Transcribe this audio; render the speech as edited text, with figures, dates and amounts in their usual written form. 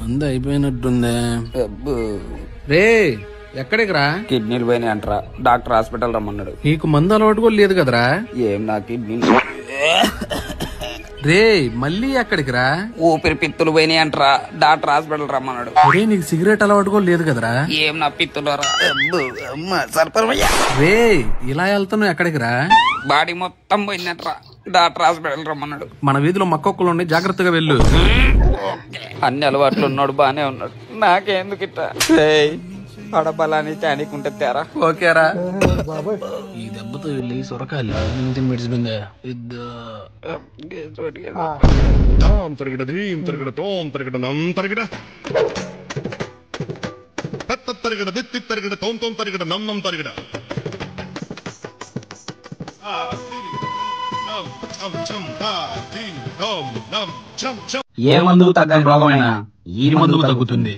మందు అయిపోయినట్టుందే. అబ్బో. రే ఎక్కడికి రా? కిడ్నీలు పోయినాయి అంటరా, డాక్టర్ హాస్పిటల్ రమ్మన్నాడు. నీకు మందు అలవాటు కూడా లేదు కదరా? ఏం నా కిడ్నీ రే మళ్ళీ ఎక్కడికి రా? ఊపిరి పిత్తులు పోయినాయి అంటరా, డాక్టర్ హాస్పిటల్ రమ్మన్నాడు. రే నీకు సిగరెట్ అలవాటు కూడా లేదు కదరా? ఏం నా పిత్తులరా. సర్పరమయ్యా. రే ఇలా వెళ్తున్నావు ఎక్కడికి రా? బాడీ మొత్తం పోయిందంటరా, డాక్టర్ హాస్పిటల్ రమ్మన్నాడు. మన వీధిలో మక్కొక్కలు ఉన్నాయి, జాగ్రత్తగా వెళ్ళు. అన్ని అలవాట్లు ఉన్నాడు, బానే ఉన్నాడు. నాకెందుకు ఇట్లా పడబలాన్ని చానికుంటే తేరా. ఓకేరా. ఈ దెబ్బతో వెళ్ళి సొరకాయలు మెడిసిపోయిందా? ఏ మందుకు తగ్గని రోగమైనా ఈ మందుకు తగ్గుతుంది.